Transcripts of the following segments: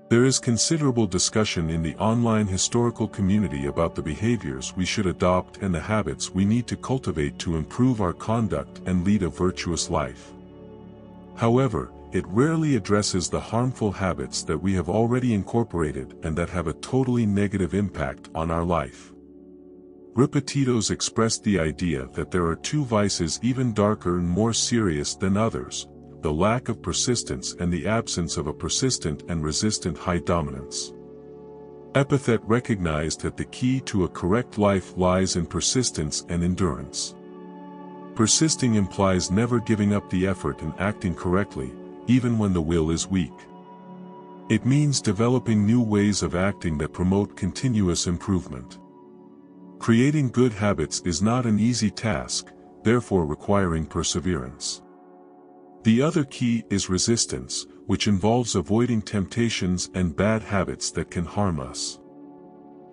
There is considerable discussion in the online historical community about the behaviors we should adopt and the habits we need to cultivate to improve our conduct and lead a virtuous life. However, it rarely addresses the harmful habits that we have already incorporated and that have a totally negative impact on our life. Epictetus expressed the idea that there are two vices even darker and more serious than others: the lack of persistence and the absence of a persistent and resistant high dominance. Epictetus recognized that the key to a correct life lies in persistence and endurance. Persisting implies never giving up the effort and acting correctly, even when the will is weak. It means developing new ways of acting that promote continuous improvement. Creating good habits is not an easy task, therefore requiring perseverance. The other key is resistance, which involves avoiding temptations and bad habits that can harm us.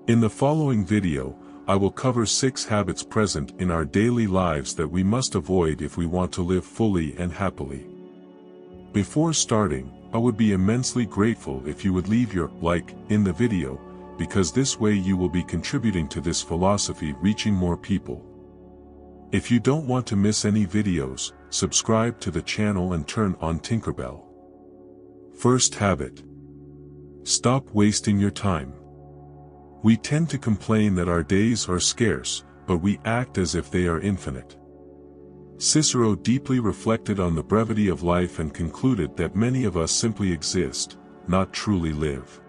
In the following video, I will cover 6 habits present in our daily lives that we must avoid if we want to live fully and happily. Before starting, I would be immensely grateful if you would leave your like in the video, because this way you will be contributing to this philosophy reaching more people. If you don't want to miss any videos, subscribe to the channel and turn on Tinkerbell. First habit. Stop wasting your time. We tend to complain that our days are scarce, but we act as if they are infinite. Cicero deeply reflected on the brevity of life and concluded that many of us simply exist, not truly live.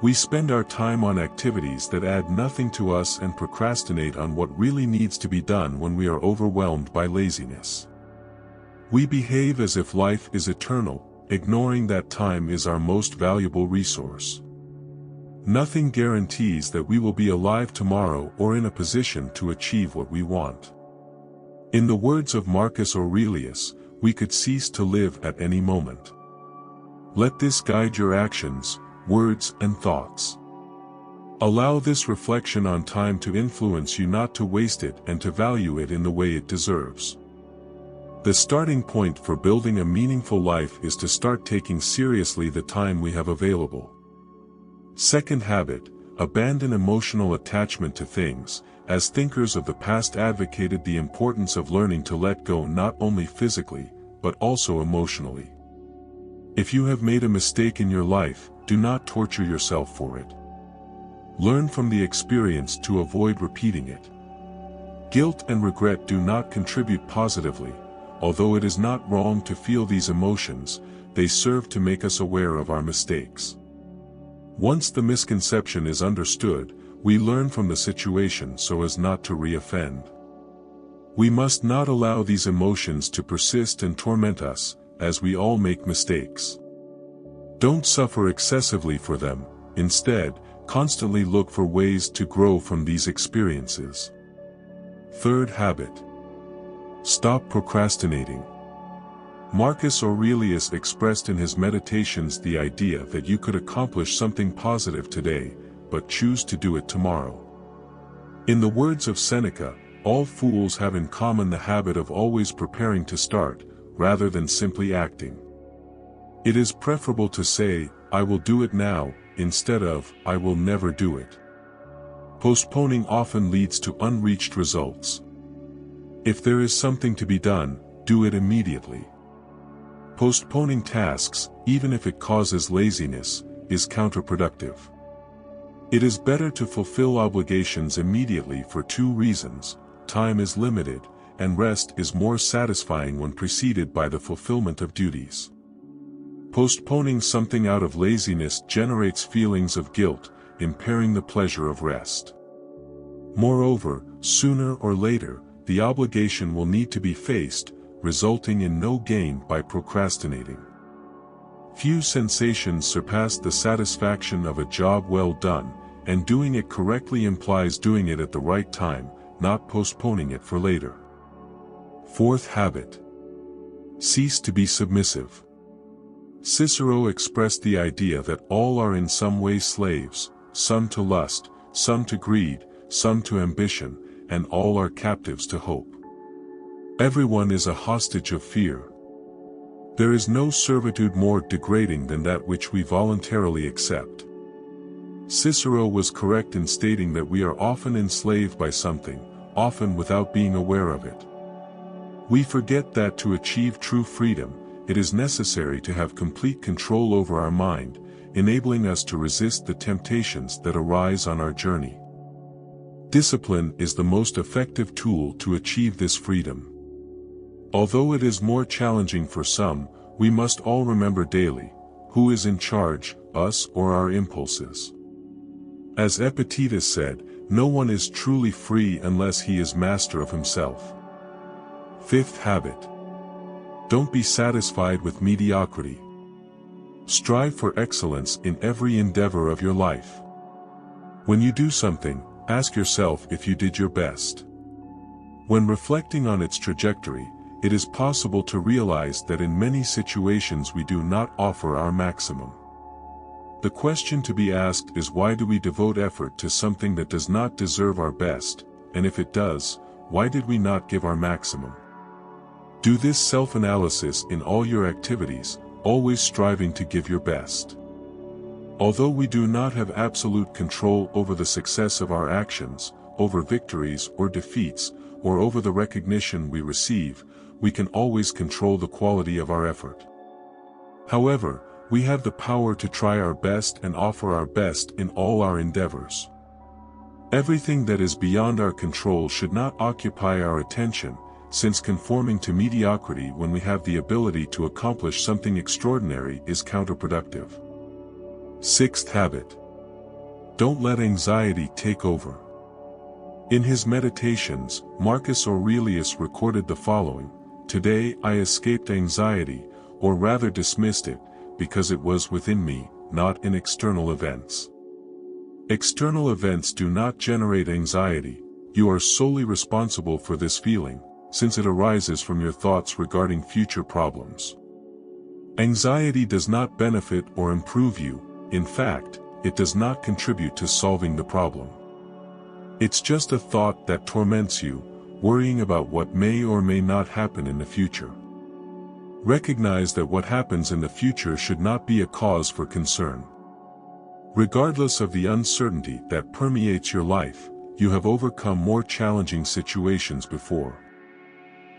We spend our time on activities that add nothing to us and procrastinate on what really needs to be done when we are overwhelmed by laziness. We behave as if life is eternal, ignoring that time is our most valuable resource. Nothing guarantees that we will be alive tomorrow or in a position to achieve what we want. In the words of Marcus Aurelius, we could cease to live at any moment. Let this guide your actions, words, and thoughts. Allow this reflection on time to influence you not to waste it and to value it in the way it deserves. The starting point for building a meaningful life is to start taking seriously the time we have available. Second habit, abandon emotional attachment to things. As thinkers of the past advocated the importance of learning to let go not only physically, but also emotionally. If you have made a mistake in your life, do not torture yourself for it. Learn from the experience to avoid repeating it. Guilt and regret do not contribute positively. Although it is not wrong to feel these emotions, they serve to make us aware of our mistakes. Once the misconception is understood, we learn from the situation so as not to re-offend. We must not allow these emotions to persist and torment us, as we all make mistakes. Don't suffer excessively for them, instead, constantly look for ways to grow from these experiences. Third habit. Stop procrastinating. Marcus Aurelius expressed in his Meditations the idea that you could accomplish something positive today, but choose to do it tomorrow. In the words of Seneca, all fools have in common the habit of always preparing to start, rather than simply acting. It is preferable to say, "I will do it now," instead of, "I will never do it." Postponing often leads to unreached results. If there is something to be done, do it immediately. Postponing tasks, even if it causes laziness, is counterproductive. It is better to fulfill obligations immediately for 2 reasons: time is limited, and rest is more satisfying when preceded by the fulfillment of duties. Postponing something out of laziness generates feelings of guilt, impairing the pleasure of rest. Moreover, sooner or later, the obligation will need to be faced, resulting in no gain by procrastinating. Few sensations surpass the satisfaction of a job well done, and doing it correctly implies doing it at the right time, not postponing it for later. Fourth habit. Cease to be submissive. Cicero expressed the idea that all are in some way slaves, some to lust, some to greed, some to ambition, and all are captives to hope. Everyone is a hostage of fear. There is no servitude more degrading than that which we voluntarily accept. Cicero was correct in stating that we are often enslaved by something, often without being aware of it. We forget that to achieve true freedom, it is necessary to have complete control over our mind, enabling us to resist the temptations that arise on our journey. Discipline is the most effective tool to achieve this freedom. Although it is more challenging for some, we must all remember daily, who is in charge, us or our impulses. As Epictetus said, no one is truly free unless he is master of himself. Fifth habit. Don't be satisfied with mediocrity. Strive for excellence in every endeavor of your life. When you do something, ask yourself if you did your best. When reflecting on its trajectory, it is possible to realize that in many situations we do not offer our maximum. The question to be asked is, why do we devote effort to something that does not deserve our best, and if it does, why did we not give our maximum? Do this self-analysis in all your activities, always striving to give your best. Although we do not have absolute control over the success of our actions, over victories or defeats, or over the recognition we receive, we can always control the quality of our effort. However, we have the power to try our best and offer our best in all our endeavors. Everything that is beyond our control should not occupy our attention, since conforming to mediocrity when we have the ability to accomplish something extraordinary is counterproductive. Sixth habit. Don't let anxiety take over. In his Meditations, Marcus Aurelius recorded the following: "Today I escaped anxiety, or rather dismissed it, because it was within me, not in external events." External events do not generate anxiety. You are solely responsible for this feeling, since it arises from your thoughts regarding future problems. Anxiety does not benefit or improve you. In fact, it does not contribute to solving the problem. It's just a thought that torments you, worrying about what may or may not happen in the future. Recognize that what happens in the future should not be a cause for concern. Regardless of the uncertainty that permeates your life, you have overcome more challenging situations before.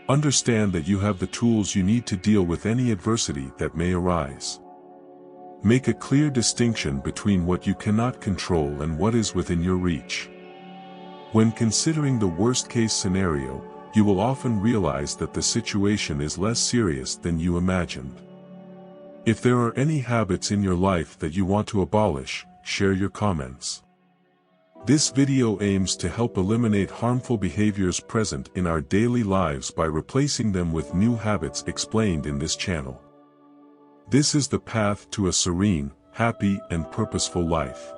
Understand that you have the tools you need to deal with any adversity that may arise. Make a clear distinction between what you cannot control and what is within your reach. When considering the worst-case scenario, you will often realize that the situation is less serious than you imagined. If there are any habits in your life that you want to abolish, share your comments. This video aims to help eliminate harmful behaviors present in our daily lives by replacing them with new habits explained in this channel. This is the path to a serene, happy, and purposeful life.